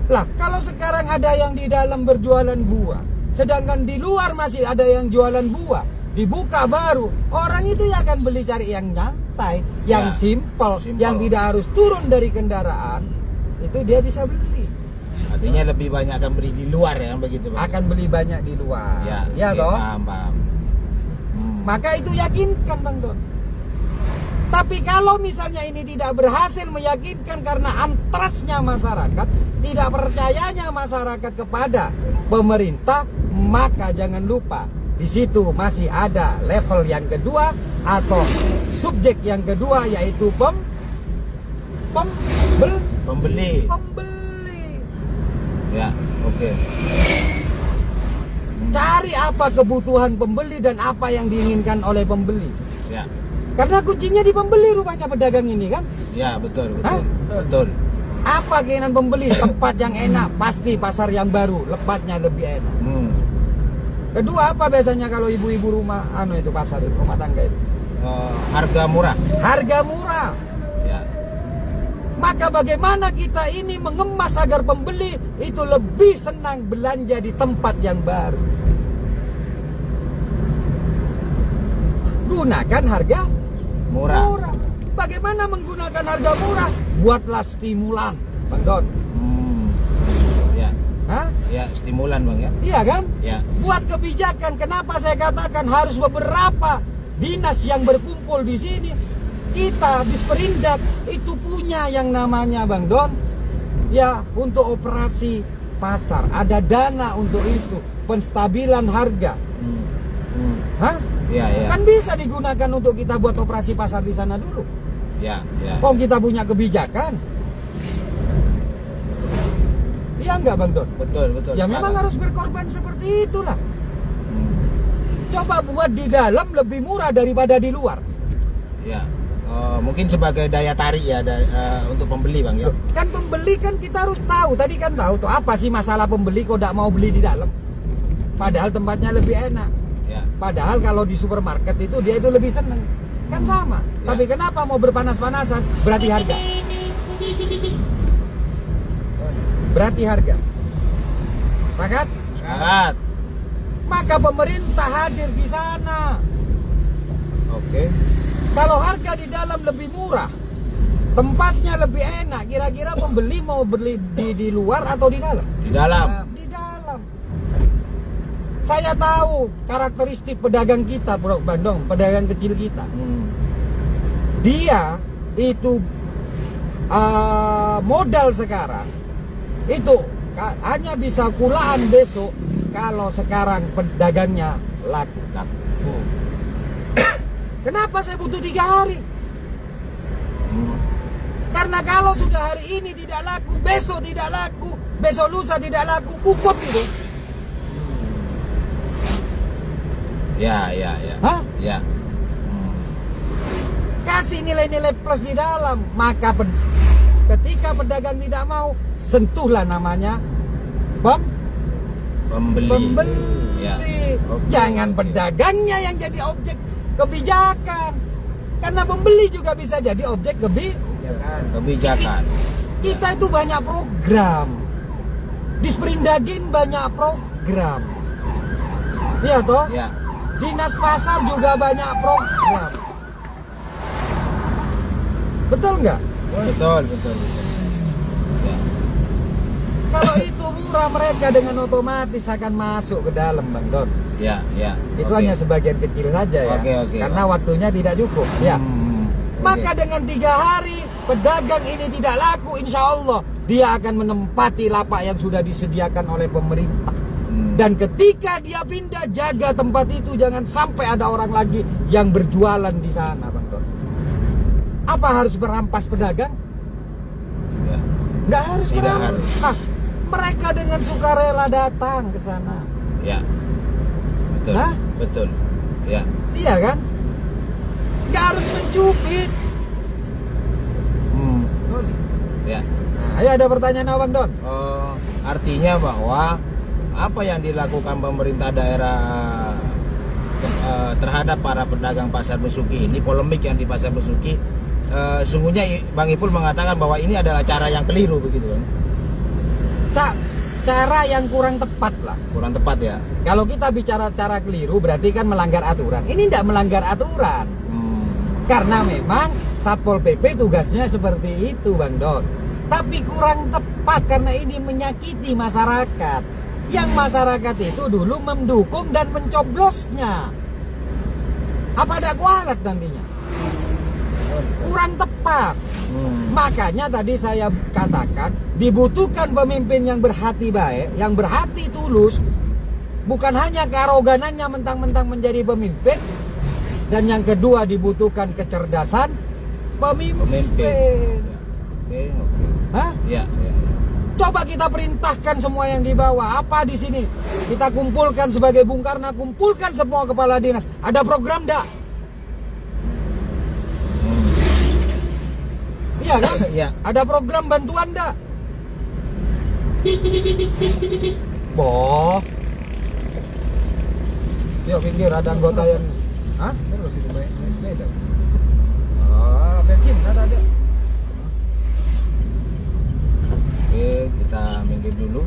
Lah, kalau sekarang ada yang di dalam berjualan buah, sedangkan di luar masih ada yang jualan buah, dibuka baru, orang itu ya akan beli cari yang nyantai, yang simple, yang tidak harus turun dari kendaraan, itu dia bisa beli. Artinya lebih banyak akan beli di luar ya, begitu Bang? Akan beli banyak di luar. Ya toh? Paham. Maka itu yakinkan Bang Don. Tapi kalau misalnya ini tidak berhasil meyakinkan karena antrasnya masyarakat, tidak percayanya masyarakat kepada pemerintah, maka jangan lupa di situ masih ada level yang kedua atau subjek yang kedua, yaitu pembeli. Ya, oke. Cari apa kebutuhan pembeli dan apa yang diinginkan oleh pembeli. Ya. Karena kuncinya di pembeli rupanya pedagang ini kan. Ya, betul. Hah? Betul. Apa keinginan pembeli? Tempat yang enak, pasti pasar yang baru, lepatnya lebih enak. Kedua, apa biasanya kalau ibu-ibu rumah itu pasar itu, rumah tangga itu? Harga murah. Harga murah. Ya. Maka bagaimana kita ini mengemas agar pembeli itu lebih senang belanja di tempat yang baru? Gunakan harga Murah. Bagaimana menggunakan harga murah? Buatlah stimulan, Bang Don. Ya. Hah? Ya, stimulan Bang ya. Iya kan? Ya. Buat kebijakan. Kenapa saya katakan harus beberapa dinas yang berkumpul di sini? Kita Disperindak itu punya yang namanya Bang Don, ya, untuk operasi pasar. Ada dana untuk itu, penstabilan harga. Hah? Ya. Kan bisa digunakan untuk kita buat operasi pasar di sana dulu. Ya. Kita punya kebijakan. Iya enggak Bang Don? Betul. Ya memang harus berkorban seperti itulah. Coba buat di dalam lebih murah daripada di luar. Ya. Mungkin sebagai daya tarik ya untuk pembeli Bang ya. Kan pembeli kan kita harus tahu. Tadi kan tahu tuh apa sih masalah pembeli kok tidak mau beli di dalam. Padahal tempatnya lebih enak. Ya. Padahal kalau di supermarket itu dia itu lebih seneng. Kan sama. Ya. Tapi kenapa mau berpanas-panasan? Berarti harga. Berarti harga. Sepakat? Sepakat. Maka pemerintah hadir di sana. Oke. Kalau harga di dalam lebih murah, tempatnya lebih enak, kira-kira pembeli mau beli di luar atau di dalam? Di dalam. Di dalam. Saya tahu karakteristik pedagang kita, Bro Bandung, pedagang kecil kita. Dia itu modal sekarang itu hanya bisa kulaan besok kalau sekarang pedagangnya laku. Kenapa saya butuh 3 hari? Karena kalau sudah hari ini tidak laku, besok tidak laku, besok lusa tidak laku, kukut itu. Ya. Hah? Ya. Kasih nilai-nilai plus di dalam, maka ketika pedagang tidak mau, sentuhlah namanya Pembeli. Ya. Oke. Jangan pedagangnya yang jadi objek kebijakan, karena pembeli juga bisa jadi objek Kebijakan. Kita itu banyak program, di Sprindagin banyak program, iya toh? Ya. Dinas pasar juga banyak program, betul nggak? Betul. Ya. Kalau itu murah, mereka dengan otomatis akan masuk ke dalam, Bang Don. Ya. Itu Oke. hanya sebagian kecil saja ya, Oke. karena waktunya tidak cukup. Ya. Maka Oke. dengan 3 hari pedagang ini tidak laku, insya Allah dia akan menempati lapak yang sudah disediakan oleh pemerintah. Dan ketika dia pindah, jaga tempat itu, jangan sampai ada orang lagi yang berjualan di sana, Bang Don. Apa harus merampas pedagang? Ya. Nggak harus Tidak merampas. harus. Nah, mereka dengan sukarela datang ke sana. Ya. Betul. Hah? Betul. Ya. Iya kan? Nggak harus mencubit. Ya. Nah, ayo ada pertanyaan apa, Bang Don? Artinya bahwa apa yang dilakukan pemerintah daerah terhadap para pedagang pasar Besuki ini, polemik yang di pasar Besuki, sungguhnya Bang Ipul mengatakan bahwa ini adalah cara yang keliru begitu kan? Cara yang kurang tepat lah. Kurang tepat ya. Kalau kita bicara cara keliru berarti kan melanggar aturan. Ini tidak melanggar aturan. Karena memang Satpol PP tugasnya seperti itu, Bang Don. Tapi kurang tepat karena ini menyakiti masyarakat. Yang masyarakat itu dulu mendukung dan mencoblosnya. Apa ada kualat nantinya? Kurang tepat. Makanya tadi saya katakan dibutuhkan pemimpin yang berhati baik, yang berhati tulus, bukan hanya kearoganannya mentang-mentang menjadi pemimpin. Dan yang kedua dibutuhkan kecerdasan pemimpin. Oke. Hah? Ya. Coba kita perintahkan semua yang di bawah. Apa di sini? Kita kumpulkan sebagai Bung Karno, kumpulkan semua kepala dinas. Ada program enggak? Iya kan? Ya. Ada program bantuan enggak? Boh. Yuk pinggir, ada anggota yang hah? Terus itu naik sepeda. Bensin ada. Oke, kita minggir dulu.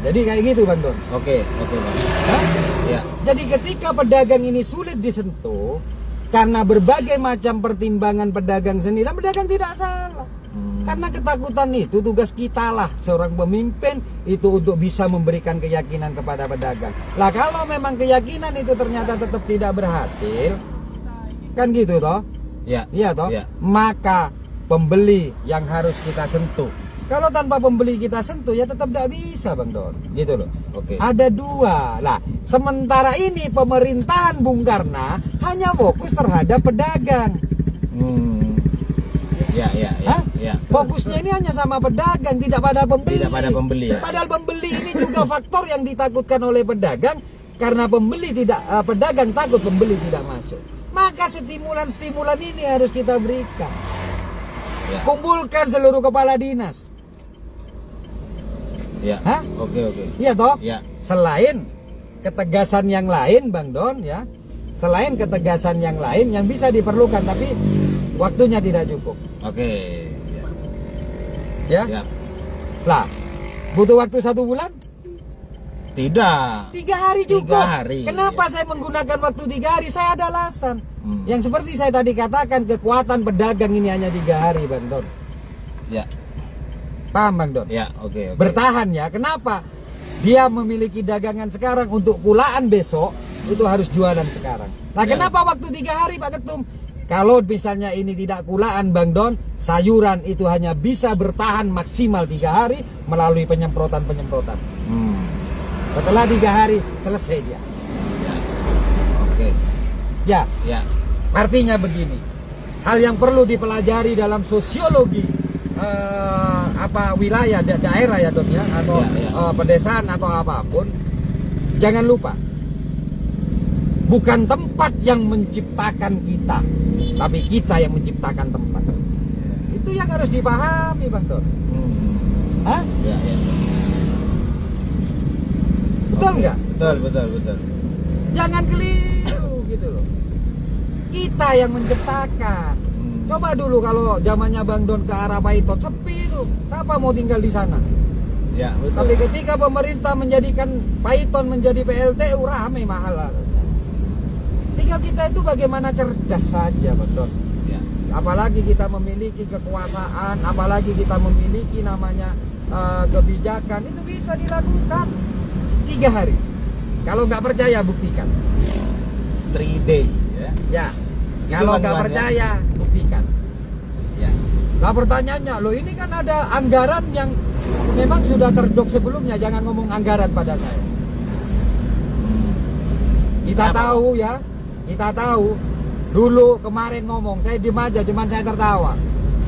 Jadi kayak gitu, Bang Don. Oke, Bang. Hah? Ya. Jadi ketika pedagang ini sulit disentuh karena berbagai macam pertimbangan pedagang sendiri, dan pedagang tidak salah. Karena ketakutan itu tugas kita lah, seorang pemimpin itu untuk bisa memberikan keyakinan kepada pedagang. Lah kalau memang keyakinan itu ternyata tetap tidak berhasil, kan gitu toh? Ya. Iya toh? Ya. Maka pembeli yang harus kita sentuh. Kalau tanpa pembeli kita sentuh ya tetap tidak bisa, Bang Don. Gitu loh. Oke. Ada dua. Lah, sementara ini pemerintahan Bung Karno hanya fokus terhadap pedagang. Ya. Fokusnya ini hanya sama pedagang, tidak pada pembeli. Tidak pada pembeli ya. Padahal pembeli ini juga faktor yang ditakutkan oleh pedagang, karena pembeli tidak, pedagang takut pembeli tidak masuk. Maka stimulan ini harus kita berikan. Ya. Kumpulkan seluruh kepala dinas. Ya. Hah? Oke. Iya toh? Ya. Selain ketegasan yang lain, Bang Don ya. Selain ketegasan yang lain yang bisa diperlukan, tapi waktunya tidak cukup. Oke. Ya. Ya. Lah, butuh waktu 1 bulan? Tidak. 3 hari cukup. 3 hari. Kenapa saya menggunakan waktu 3 hari? Saya ada alasan. Yang seperti saya tadi katakan, kekuatan pedagang ini hanya 3 hari, Bang Don. Ya. Paham, Bang Don? Ya, oke. Bertahan ya. Kenapa? dia memiliki dagangan sekarang untuk kulaan besok, itu harus jualan sekarang. Nah, kenapa waktu 3 hari Pak Ketum? Kalau misalnya ini tidak kulaan Bang Don, sayuran itu hanya bisa bertahan maksimal 3 hari melalui penyemprotan-penyemprotan. Setelah 3 hari selesai dia. Ya. Oke. Ya, Ya. artinya begini. Hal yang perlu dipelajari dalam sosiologi wilayah daerah ya Don ya, atau pedesaan atau apapun, jangan lupa, bukan tempat yang menciptakan kita, tapi kita yang menciptakan tempat. Itu yang harus dipahami Bang Don. Hah? Ya, ya. Betul nggak? Betul. Jangan keliru gitu loh. Kita yang menciptakan. Coba dulu kalau zamannya Bang Don ke arah Paiton sepi itu, siapa mau tinggal di sana? Ya, betul. Tapi ketika pemerintah menjadikan Paiton menjadi PLTU, rame mahal. Tinggal kita itu bagaimana cerdas saja Bang Don. Ya. Apalagi kita memiliki kekuasaan, apalagi kita memiliki namanya kebijakan, itu bisa dilakukan 3 hari. Kalau nggak percaya buktikan. 3 day ya. Ya. Itu Kalau nggak bagaimana? percaya buktikan. Ya. Nah pertanyaannya, loh ini kan ada anggaran yang memang sudah terdok sebelumnya, jangan ngomong anggaran pada saya. Kita Kenapa? tahu ya, kita tahu dulu kemarin ngomong, saya diem aja, cuman saya tertawa.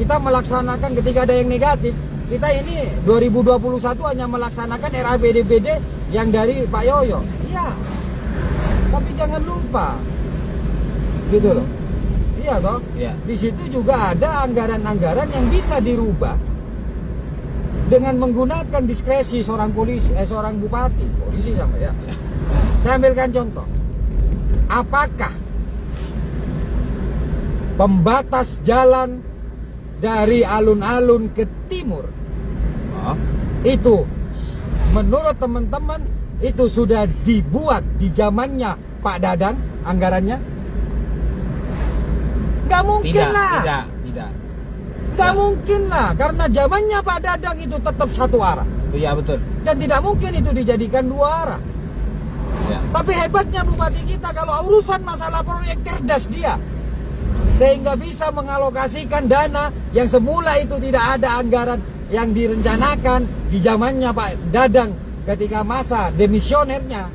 Kita melaksanakan ketika ada yang negatif, kita ini 2021 hanya melaksanakan RAPBD yang dari Pak Yoyo. Iya, tapi jangan lupa, gitu loh. Iya toh, Iya. di situ juga ada anggaran-anggaran yang bisa dirubah dengan menggunakan diskresi seorang polisi, seorang bupati, polisi sama ya. Saya ambilkan contoh. Apakah pembatas jalan dari alun-alun ke timur itu menurut teman-teman itu sudah dibuat di zamannya Pak Dadang anggarannya? Nggak mungkin lah. Tidak. Nggak mungkin lah, karena zamannya Pak Dadang itu tetap satu arah. Iya, betul. Dan tidak mungkin itu dijadikan 2 arah. Ya. Tapi hebatnya bupati kita kalau urusan masalah proyek cerdas dia. Sehingga bisa mengalokasikan dana yang semula itu tidak ada anggaran yang direncanakan di zamannya Pak Dadang ketika masa demisionernya.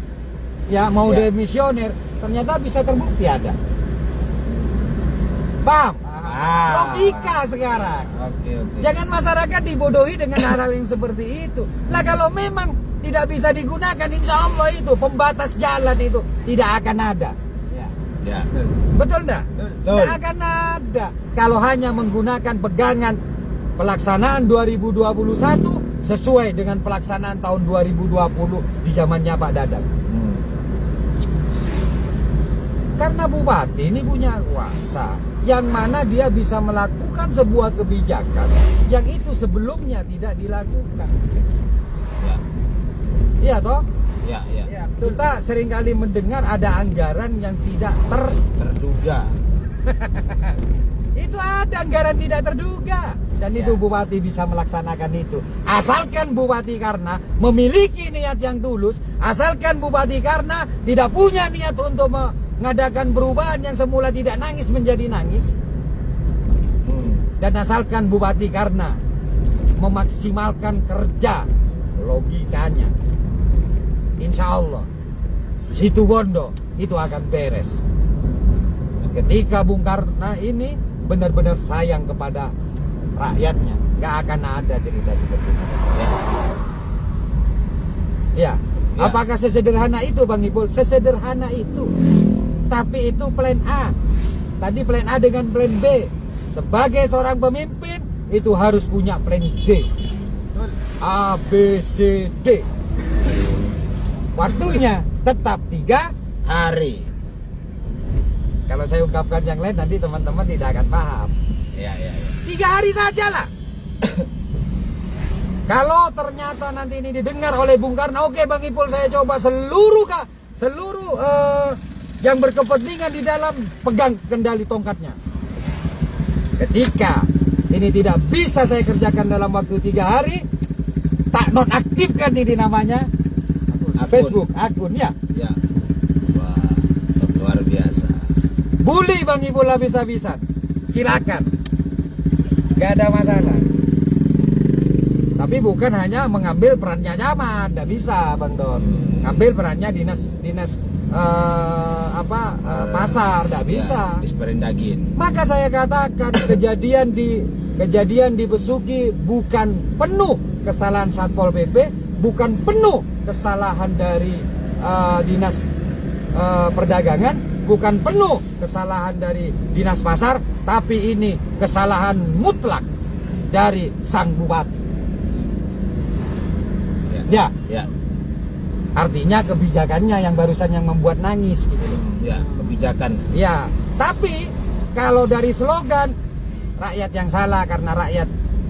Ya, mau Ya. demisioner, ternyata bisa terbukti ada. Paham? Logika sekarang. Oke. Jangan masyarakat dibodohi dengan hal-hal yang seperti itu. Lah kalau memang tidak bisa digunakan, insya Allah itu pembatas jalan itu tidak akan ada. Ya. Betul enggak? Betul. Tidak akan ada. Kalau hanya menggunakan pegangan pelaksanaan 2021 sesuai dengan pelaksanaan tahun 2020 di zamannya Pak Dadang. Karena bupati ini punya kuasa yang mana dia bisa melakukan sebuah kebijakan yang itu sebelumnya tidak dilakukan. Ya. Iya toh? Ya. Kita seringkali mendengar ada anggaran yang tidak Terduga. itu ada anggaran tidak terduga dan Ya. itu bupati bisa melaksanakan itu asalkan bupati karena memiliki niat yang tulus, asalkan bupati karena tidak punya niat untuk mengadakan perubahan yang semula tidak nangis menjadi nangis, dan asalkan bupati karena memaksimalkan kerja logikanya, insya Allah Situbondo itu akan beres. Ketika Bung Karno ini benar-benar sayang kepada rakyatnya, nggak akan ada cerita seperti itu. Ya. Apakah sesederhana itu Bang Ipul? Sesederhana itu. Tapi itu plan A. Tadi plan A dengan plan B. Sebagai seorang pemimpin itu harus punya plan D. A, B, C, D. Waktunya tetap 3 Hari. Kalau saya ungkapkan yang lain nanti teman-teman tidak akan paham. Ya. 3 hari sajalah. Kalau ternyata nanti ini didengar oleh Bung Karno, oke Bang Ipul, saya coba seluruh yang berkepentingan di dalam pegang kendali tongkatnya. Ketika ini tidak bisa saya kerjakan dalam waktu 3 hari, tak nonaktifkan ini namanya, Facebook, akun ya. Ya. Wah, luar biasa. Bully Bang Ipul habis-habisan. Silakan. Gak ada masalah. Tapi bukan hanya mengambil perannya Camat, tidak bisa Bang Don. Ngambil perannya dinas pasar, tidak bisa. Disperindagin. Maka saya katakan kejadian di Besuki bukan penuh kesalahan Satpol PP, bukan penuh kesalahan dari dinas perdagangan, bukan penuh kesalahan dari dinas pasar, tapi ini kesalahan mutlak dari sang bupati. Ya. Artinya kebijakannya yang barusan yang membuat nangis gitu. Ya, kebijakan. Ya, tapi kalau dari slogan rakyat yang salah karena rakyat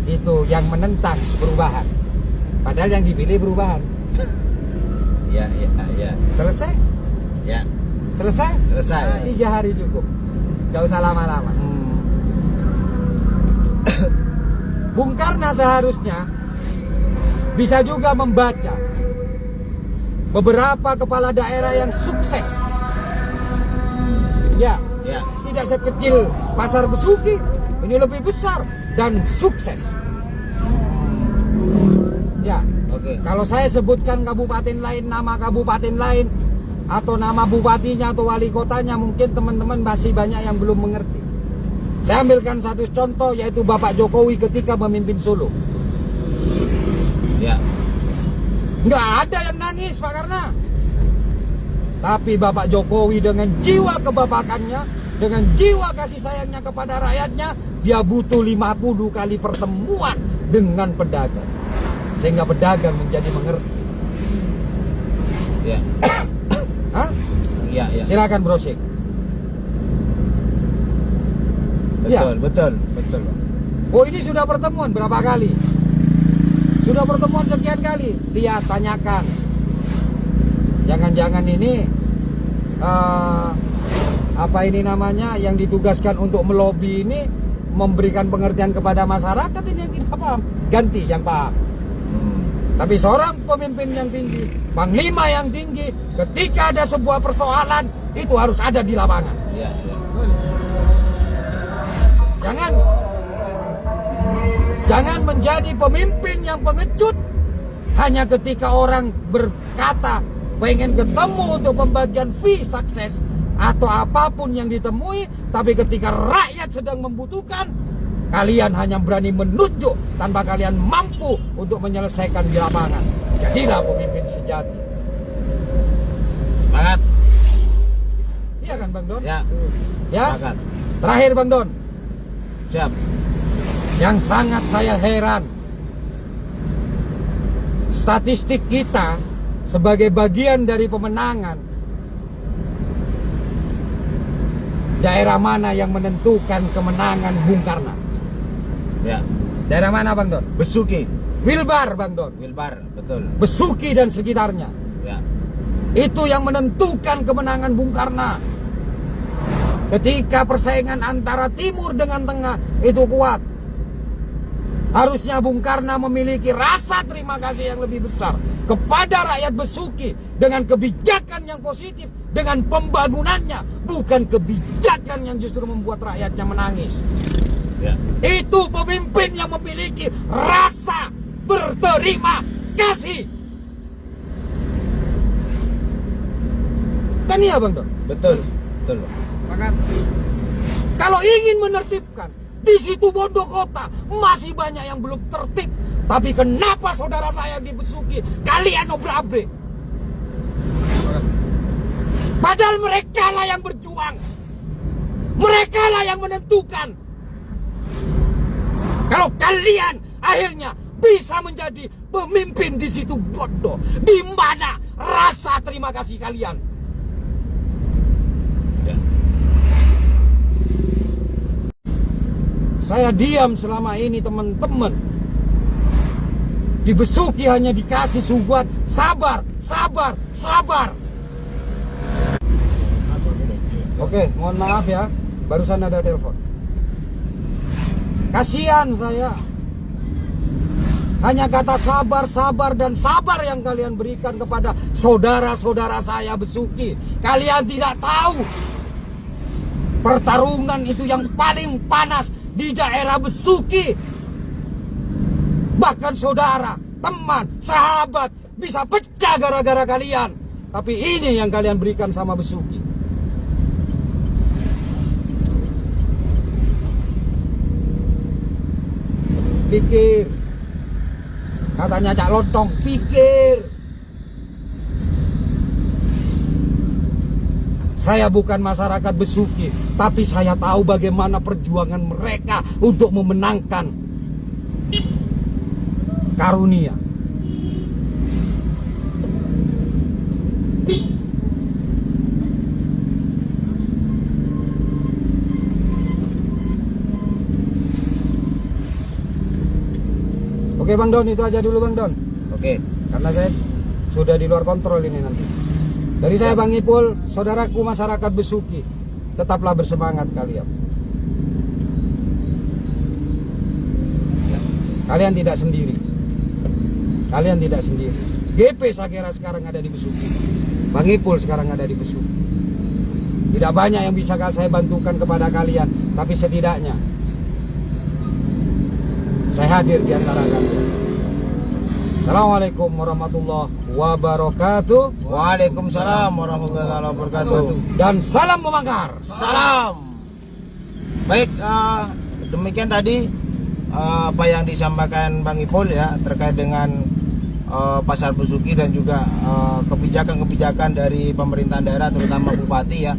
itu yang menentang perubahan. Padahal yang dipilih perubahan. Ya. Selesai? Ya. Selesai? Selesai. 3 hari cukup. Gak usah lama-lama. Bung Karno seharusnya bisa juga membaca beberapa kepala daerah yang sukses. Ya. Tidak sekecil pasar Besuki, ini lebih besar dan sukses. Ya. Oke. Kalau saya sebutkan kabupaten lain, nama kabupaten lain, atau nama bupatinya atau wali kotanya, mungkin teman-teman masih banyak yang belum mengerti. Saya ambilkan satu contoh, yaitu Bapak Jokowi ketika memimpin Solo. Ya. Nggak ada yang nangis Pak Karna. Tapi Bapak Jokowi dengan jiwa kebapakannya, dengan jiwa kasih sayangnya kepada rakyatnya, dia butuh 50 kali pertemuan dengan pedagang, sehingga pedagang menjadi mengerti. Ya. Hah? Ya. Silakan browsing. Betul. Oh, ini sudah pertemuan berapa kali? Sudah pertemuan sekian kali. Lihat, tanyakan. Jangan-jangan ini apa ini namanya yang ditugaskan untuk melobi ini memberikan pengertian kepada masyarakat, ini yang tidak paham. Ganti yang paham. Tapi seorang pemimpin yang tinggi, panglima yang tinggi, ketika ada sebuah persoalan itu harus ada di lapangan. Ya. Jangan menjadi pemimpin yang pengecut hanya ketika orang berkata pengen ketemu untuk pembagian fee sukses atau apapun yang ditemui, tapi ketika rakyat sedang membutuhkan, kalian hanya berani menunjuk tanpa kalian mampu untuk menyelesaikan di lapangan. Jadilah pemimpin sejati. Semangat. Iya kan Bang Don? Ya. Semangat. Terakhir Bang Don, Siap. yang sangat saya heran, statistik kita sebagai bagian dari pemenangan, daerah mana yang menentukan kemenangan Bung Karno? Ya. Daerah mana Bang Don? Besuki. Wilbar Bang Don. Wilbar, betul. Besuki dan sekitarnya. Ya. Itu yang menentukan kemenangan Bung Karno. Ketika persaingan antara timur dengan tengah itu kuat, harusnya Bung Karno memiliki rasa terima kasih yang lebih besar kepada rakyat Besuki dengan kebijakan yang positif, dengan pembangunannya, bukan kebijakan yang justru membuat rakyatnya menangis. Ya. Itu pemimpin yang memiliki rasa berterima kasih. Kan iya Bang Don? Betul. Maka kalau ingin menertibkan, di situ Bondo kota masih banyak yang belum tertib. Tapi kenapa saudara saya di Besuki kalian obrak-abrik? Padahal mereka lah yang berjuang, mereka lah yang menentukan. Kalau kalian akhirnya bisa menjadi pemimpin di situ Bondo, di mana rasa terima kasih kalian? Ya. Saya diam selama ini teman-teman. Di Besuki hanya dikasih suguhan sabar. Oke, mohon maaf ya, barusan ada telepon. Kasihan saya. Hanya kata sabar, sabar, dan sabar yang kalian berikan kepada saudara-saudara saya Besuki. Kalian tidak tahu pertarungan itu yang paling panas di daerah Besuki. Bahkan saudara, teman, sahabat bisa pecah gara-gara kalian. Tapi ini yang kalian berikan sama Besuki. Pikir. Katanya Cak Lontong, pikir. Saya bukan masyarakat Besuki, tapi saya tahu bagaimana perjuangan mereka untuk memenangkan karunia. Oke Bang Don, itu aja dulu Bang Don. Oke. Karena saya sudah di luar kontrol ini nanti. Dari saya Bang Ipul, saudaraku masyarakat Besuki, tetaplah bersemangat kalian. Kalian tidak sendiri. Kalian tidak sendiri. GP Sagera sekarang ada di Besuki. Bang Ipul sekarang ada di Besuki. Tidak banyak yang bisa saya bantukan kepada kalian, tapi setidaknya saya hadir di antara kalian. Assalamualaikum warahmatullahi wabarakatuh. Waalaikumsalam warahmatullahi wabarakatuh. Dan salam membakar. Salam. Baik, demikian tadi apa yang disampaikan Bang Ipul ya terkait dengan Pasar Besuki dan juga kebijakan-kebijakan dari pemerintahan daerah terutama Bupati ya.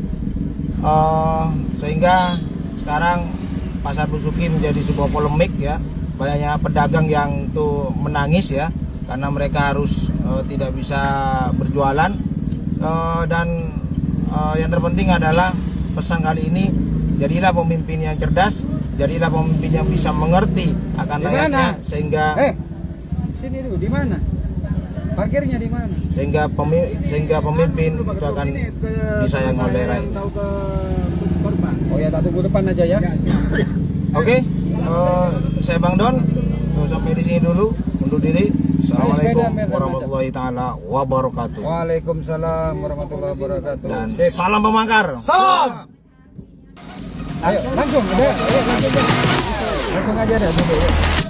Sehingga sekarang Pasar Besuki menjadi sebuah polemik ya. Banyaknya pedagang yang tuh menangis ya karena mereka harus tidak bisa berjualan dan yang terpenting adalah pesan kali ini, jadilah pemimpin yang cerdas, jadilah pemimpin yang bisa mengerti akan rakyatnya sehingga sini dulu di mana? Parkirnya di mana? sehingga pemimpin itu akan disayang oleh rakyat. Oh ya, tak tunggu depan aja ya. Oke, saya Bang Don, sampai di sini dulu, undur diri. Assalamualaikum warahmatullahi taala wabarakatuh. Waalaikumsalam warahmatullahi wabarakatuh. Dan salam pemangkar. Salam. Ayo langsung, ayo, langsung aja dah.